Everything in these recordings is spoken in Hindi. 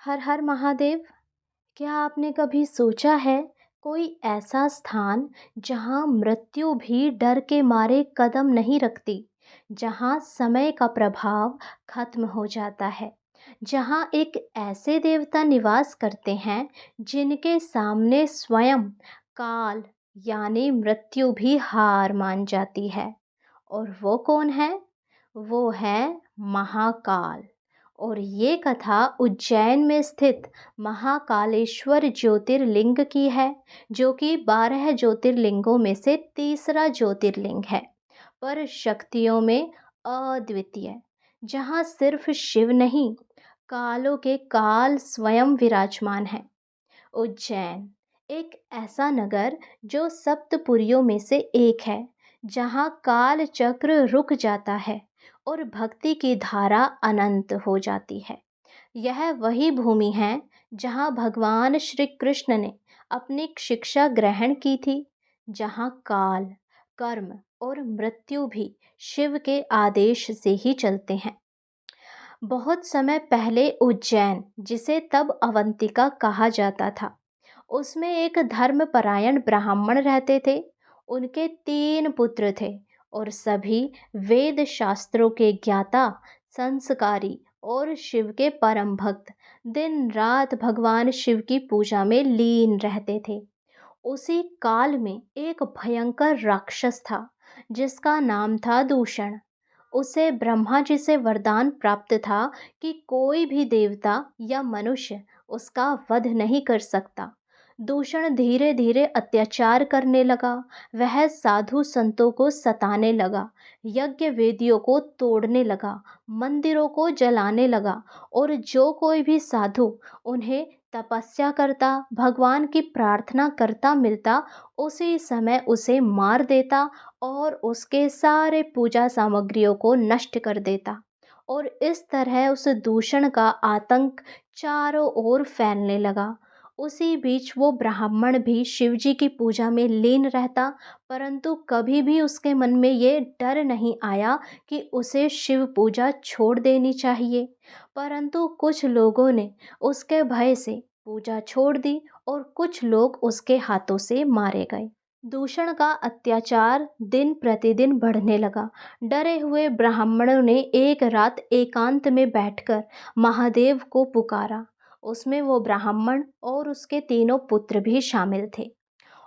हर हर महादेव। क्या आपने कभी सोचा है कोई ऐसा स्थान जहां मृत्यु भी डर के मारे कदम नहीं रखती, जहां समय का प्रभाव खत्म हो जाता है, जहां एक ऐसे देवता निवास करते हैं जिनके सामने स्वयं काल यानी मृत्यु भी हार मान जाती है। और वो कौन है? वो है महाकाल। और ये कथा उज्जैन में स्थित महाकालेश्वर ज्योतिर्लिंग की है, जो कि 12 ज्योतिर्लिंगों में से तीसरा ज्योतिर्लिंग है, पर शक्तियों में अद्वितीय, जहाँ सिर्फ शिव नहीं, कालों के काल स्वयं विराजमान है। उज्जैन एक ऐसा नगर जो सप्तपुरियों में से एक है, जहाँ काल चक्र रुक जाता है और भक्ति की धारा अनंत हो जाती है। यह वही भूमि है जहाँ भगवान श्री कृष्ण ने अपनी शिक्षा ग्रहण की थी, जहाँ काल, कर्म और मृत्यु भी शिव के आदेश से ही चलते हैं। बहुत समय पहले उज्जैन, जिसे तब अवंतिका कहा जाता था, उसमें एक धर्मपरायण ब्राह्मण रहते थे। उनके 3 पुत्र थे और सभी वेद शास्त्रों के ज्ञाता, संस्कारी और शिव के परम भक्त। दिन रात भगवान शिव की पूजा में लीन रहते थे। उसी काल में एक भयंकर राक्षस था जिसका नाम था दूषण। उसे ब्रह्मा जी से वरदान प्राप्त था कि कोई भी देवता या मनुष्य उसका वध नहीं कर सकता। दूषण धीरे धीरे अत्याचार करने लगा। वह साधु संतों को सताने लगा, यज्ञ वेदियों को तोड़ने लगा, मंदिरों को जलाने लगा, और जो कोई भी साधु उन्हें तपस्या करता, भगवान की प्रार्थना करता मिलता, उसी समय उसे मार देता और उसके सारे पूजा सामग्रियों को नष्ट कर देता। और इस तरह उस दूषण का आतंक चारों ओर फैलने लगा। उसी बीच वो ब्राह्मण भी शिव जी की पूजा में लीन रहता, परंतु कभी भी उसके मन में ये डर नहीं आया कि उसे शिव पूजा छोड़ देनी चाहिए। परंतु कुछ लोगों ने उसके भय से पूजा छोड़ दी और कुछ लोग उसके हाथों से मारे गए। दूषण का अत्याचार दिन प्रतिदिन बढ़ने लगा। डरे हुए ब्राह्मणों ने एक रात एकांत में बैठकर महादेव को पुकारा। उसमें वो ब्राह्मण और उसके 3 पुत्र भी शामिल थे।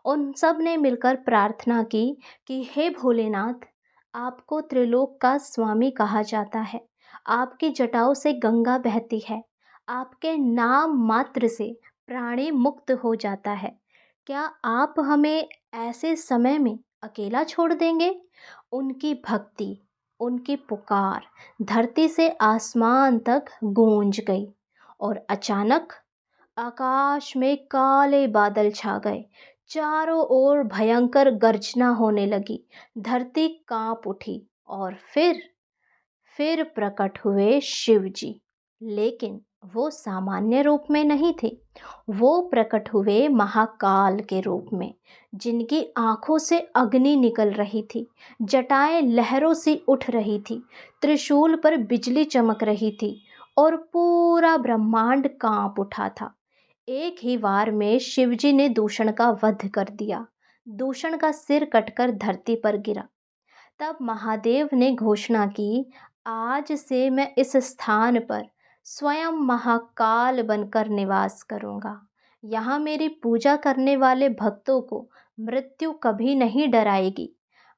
उन सब ने मिलकर प्रार्थना की कि हे भोलेनाथ, आपको त्रिलोक का स्वामी कहा जाता है। आपकी जटाओं से गंगा बहती है। आपके नाम मात्र से प्राणी मुक्त हो जाता है। क्या आप हमें ऐसे समय में अकेला छोड़ देंगे? उनकी भक्ति, उनकी पुकार धरती से आसमान तक गूंज गई। और अचानक आकाश में काले बादल छा गए। चारों ओर भयंकर गर्जना होने लगी। धरती कांप उठी और फिर प्रकट हुए शिव जी। लेकिन वो सामान्य रूप में नहीं थे। वो प्रकट हुए महाकाल के रूप में, जिनकी आंखों से अग्नि निकल रही थी, जटाएं लहरों सी उठ रही थी, त्रिशूल पर बिजली चमक रही थी और पूरा ब्रह्मांड कांप उठा था। एक ही वार में शिवजी ने दूषण का वध कर दिया। दूषण का सिर कटकर धरती पर गिरा। तब महादेव ने घोषणा की, आज से मैं इस स्थान पर स्वयं महाकाल बनकर निवास करूंगा। यहाँ मेरी पूजा करने वाले भक्तों को मृत्यु कभी नहीं डराएगी।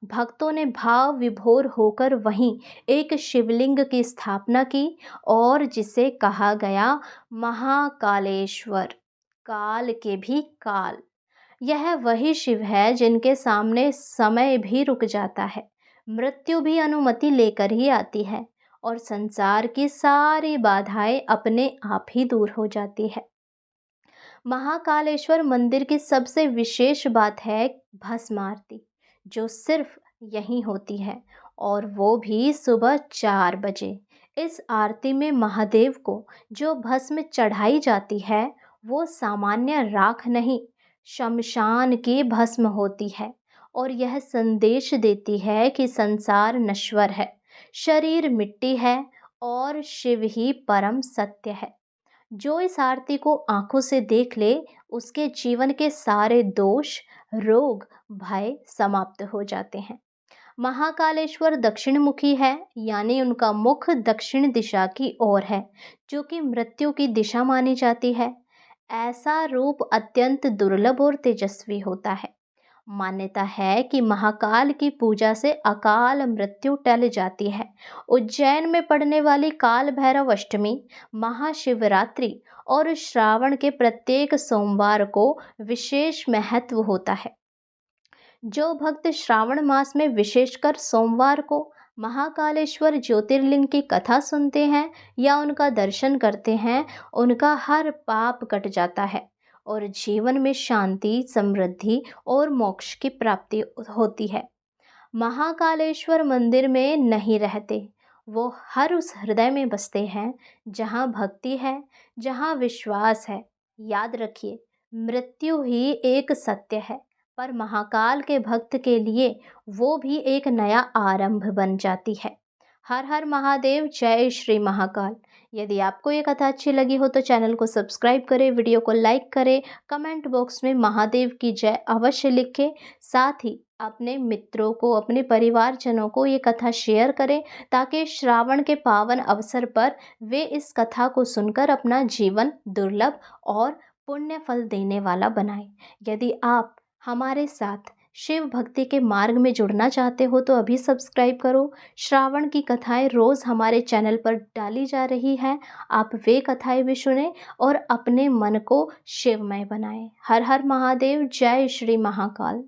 भक्तों ने भाव विभोर होकर वहीं एक शिवलिंग की स्थापना की, और जिसे कहा गया महाकालेश्वर, काल के भी काल। यह वही शिव है जिनके सामने समय भी रुक जाता है, मृत्यु भी अनुमति लेकर ही आती है, और संसार की सारी बाधाएं अपने आप ही दूर हो जाती है। महाकालेश्वर मंदिर की सबसे विशेष बात है भस्म आरती, जो सिर्फ यहीं होती है, और वो भी सुबह 4 बजे। इस आरती में महादेव को जो भस्म चढ़ाई जाती है, वो सामान्य राख नहीं, शमशान की भस्म होती है, और यह संदेश देती है कि संसार नश्वर है, शरीर मिट्टी है और शिव ही परम सत्य है। जो इस आरती को आंखों से देख ले, उसके जीवन के सारे दोष, रोग, भय समाप्त हो जाते हैं। महाकालेश्वर दक्षिणमुखी है, यानी उनका मुख दक्षिण दिशा की ओर है, जो कि मृत्यु की दिशा मानी जाती है। ऐसा रूप अत्यंत दुर्लभ और तेजस्वी होता है। मान्यता है कि महाकाल की पूजा से अकाल मृत्यु टल जाती है। उज्जैन में पड़ने वाली काल भैरव अष्टमी, महाशिवरात्रि और श्रावण के प्रत्येक सोमवार को विशेष महत्व होता है। जो भक्त श्रावण मास में विशेषकर सोमवार को महाकालेश्वर ज्योतिर्लिंग की कथा सुनते हैं या उनका दर्शन करते हैं, उनका हर पाप कट जाता है और जीवन में शांति, समृद्धि और मोक्ष की प्राप्ति होती है। महाकालेश्वर मंदिर में नहीं रहते, वो हर उस हृदय में बसते हैं जहाँ भक्ति है, जहाँ विश्वास है। याद रखिए, मृत्यु ही एक सत्य है, पर महाकाल के भक्त के लिए वो भी एक नया आरंभ बन जाती है। हर हर महादेव, जय श्री महाकाल। यदि आपको ये कथा अच्छी लगी हो तो चैनल को सब्सक्राइब करें, वीडियो को लाइक करें, कमेंट बॉक्स में महादेव की जय अवश्य लिखें। साथ ही अपने मित्रों को, अपने परिवारजनों को ये कथा शेयर करें, ताकि श्रावण के पावन अवसर पर वे इस कथा को सुनकर अपना जीवन दुर्लभ और पुण्य फल देने वाला बनाएं। यदि आप हमारे साथ शिव भक्ति के मार्ग में जुड़ना चाहते हो तो अभी सब्सक्राइब करो। श्रावण की कथाएं रोज़ हमारे चैनल पर डाली जा रही है, आप वे कथाएं भी सुने और अपने मन को शिवमय बनाएं। हर हर महादेव, जय श्री महाकाल।